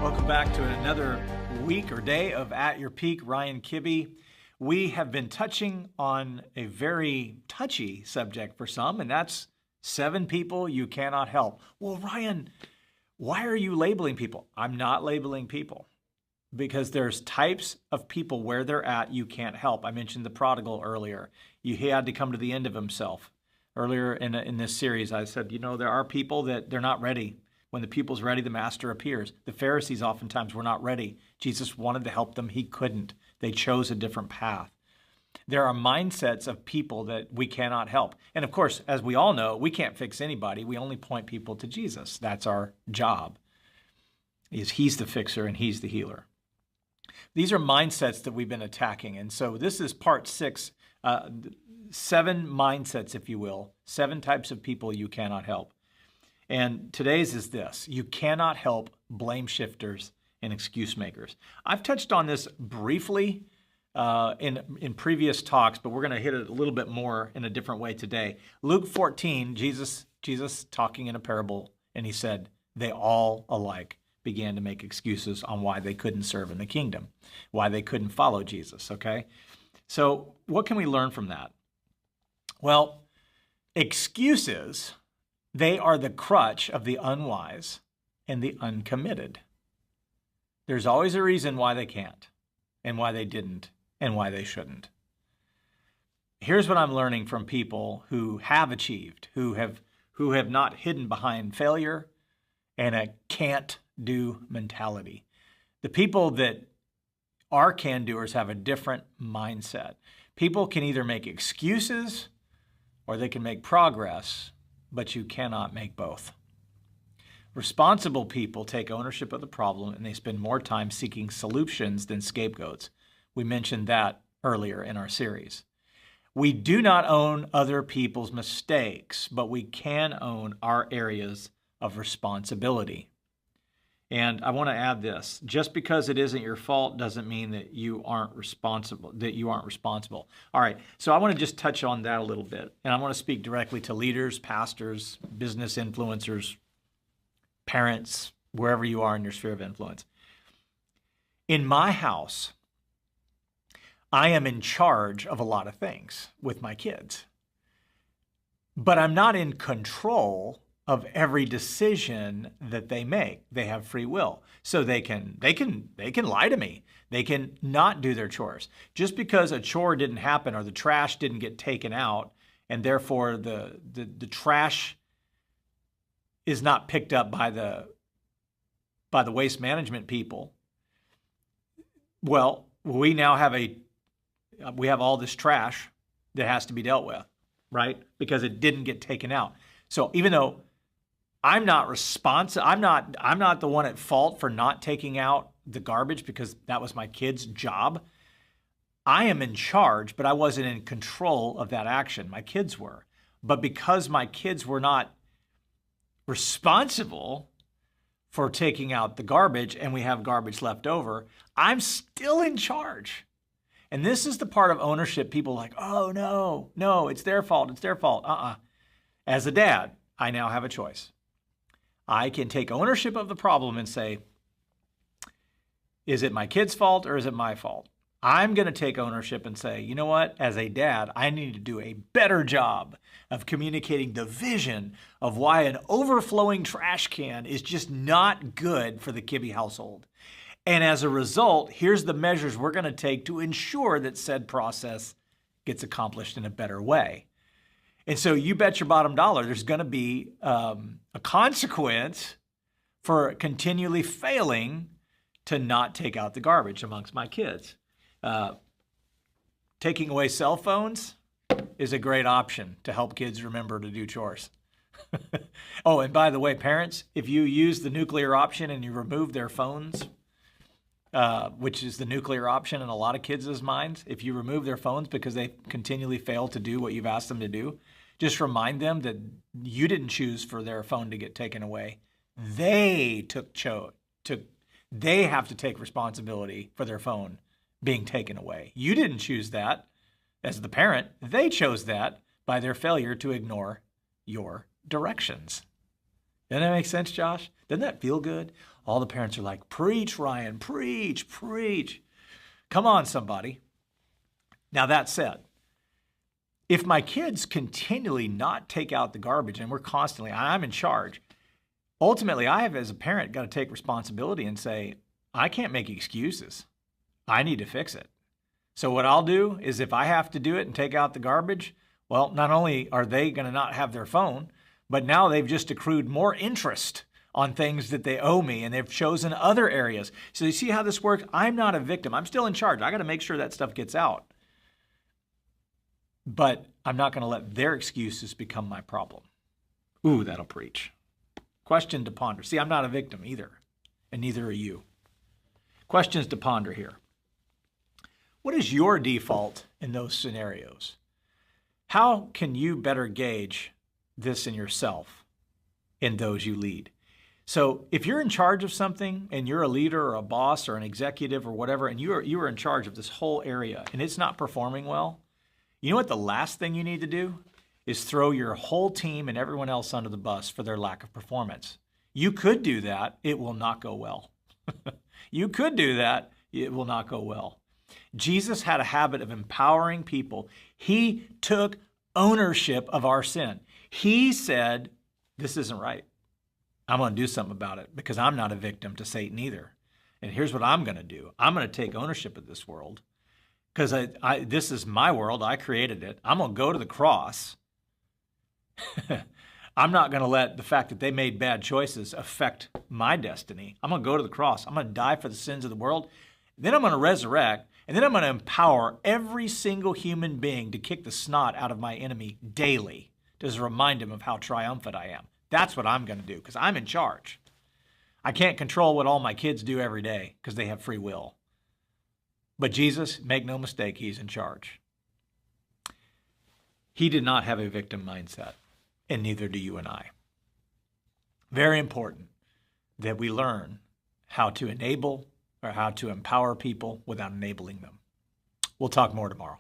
Welcome back to another week or day of At Your Peak. Ryan Kibbe. We have been touching on a very touchy subject for some, and that's 7 people you cannot help. Well, Ryan, why are you labeling people? I'm not labeling people because there's types of people where they're at you can't help. I mentioned the prodigal earlier. He had to come to the end of himself. Earlier in this series, I said, there are people that they're not ready. When the pupil's ready, the master appears. The Pharisees oftentimes were not ready. Jesus wanted to help them. He couldn't. They chose a different path. There are mindsets of people that we cannot help. And of course, as we all know, we can't fix anybody. We only point people to Jesus. That's our job. He's the fixer and he's the healer. These are mindsets that we've been attacking. And so this is part 6, 7 mindsets, if you will, 7 types of people you cannot help. And today's is this: you cannot help blame shifters and excuse makers. I've touched on this briefly in previous talks, but we're going to hit it a little bit more in a different way today. Luke 14, Jesus talking in a parable, and he said, they all alike began to make excuses on why they couldn't serve in the kingdom, why they couldn't follow Jesus, okay? So what can we learn from that? Well, excuses, they are the crutch of the unwise and the uncommitted. There's always a reason why they can't, and why they didn't, and why they shouldn't. Here's what I'm learning from people who have achieved, who have not hidden behind failure and a can't-do mentality. The people that are can-doers have a different mindset. People can either make excuses or they can make progress, but you cannot make both. Responsible people take ownership of the problem and they spend more time seeking solutions than scapegoats. We mentioned that earlier in our series. We do not own other people's mistakes, but we can own our areas of responsibility. And I want to add this: just because it isn't your fault doesn't mean that you aren't responsible, All right, so I want to just touch on that a little bit. And I want to speak directly to leaders, pastors, business influencers, parents, wherever you are in your sphere of influence. In my house, I am in charge of a lot of things with my kids, but I'm not in control of every decision that they make. They have free will. So they can lie to me. They can not do their chores. Just because a chore didn't happen or the trash didn't get taken out, and therefore the trash is not picked up by the waste management people. Well, we now have all this trash that has to be dealt with, right? Because it didn't get taken out. So even though I'm not responsible, I'm not the one at fault for not taking out the garbage because that was my kid's job. I am in charge, but I wasn't in control of that action. My kids were. But because my kids were not responsible for taking out the garbage and we have garbage left over, I'm still in charge. And this is the part of ownership people are like, oh, no, it's their fault. As a dad, I now have a choice. I can take ownership of the problem and say, is it my kid's fault or is it my fault? I'm going to take ownership and say, you know what? As a dad, I need to do a better job of communicating the vision of why an overflowing trash can is just not good for the Kibbe household. And as a result, here's the measures we're going to take to ensure that said process gets accomplished in a better way. And so you bet your bottom dollar there's going to be a consequence for continually failing to not take out the garbage amongst my kids. Taking away cell phones is a great option to help kids remember to do chores. Oh, and by the way, parents, if you use the nuclear option and you remove their phones, which is the nuclear option in a lot of kids' minds, if you remove their phones because they continually fail to do what you've asked them to do, just remind them that you didn't choose for their phone to get taken away. They they have to take responsibility for their phone being taken away. You didn't choose that as the parent. They chose that by their failure to ignore your directions. Doesn't that make sense, Josh? Doesn't that feel good? All the parents are like, preach, Ryan, preach, preach. Come on, somebody. Now, that said, if my kids continually not take out the garbage and I'm in charge, ultimately I have, as a parent, got to take responsibility and say, I can't make excuses. I need to fix it. So what I'll do is if I have to do it and take out the garbage, well, not only are they going to not have their phone, but now they've just accrued more interest on things that they owe me, and they've chosen other areas. So you see how this works? I'm not a victim. I'm still in charge. I got to make sure that stuff gets out. But I'm not going to let their excuses become my problem. Ooh, that'll preach. Question to ponder. See, I'm not a victim either, and neither are you. Questions to ponder here. What is your default in those scenarios? How can you better gauge this in yourself, in those you lead? So if you're in charge of something and you're a leader or a boss or an executive or whatever, and you are in charge of this whole area and it's not performing well, you know what the last thing you need to do is throw your whole team and everyone else under the bus for their lack of performance. You could do that. It will not go well. You could do that. It will not go well. Jesus had a habit of empowering people. He took ownership of our sin. He said, this isn't right. I'm going to do something about it because I'm not a victim to Satan either. And here's what I'm going to do. I'm going to take ownership of this world because this is my world. I created it. I'm going to go to the cross. I'm not going to let the fact that they made bad choices affect my destiny. I'm going to go to the cross. I'm going to die for the sins of the world. Then I'm going to resurrect. And then I'm going to empower every single human being to kick the snot out of my enemy daily to remind him of how triumphant I am. That's what I'm going to do because I'm in charge. I can't control what all my kids do every day because they have free will. But Jesus, make no mistake, he's in charge. He did not have a victim mindset, and neither do you and I. Very important that we learn how to enable or how to empower people without enabling them. We'll talk more tomorrow.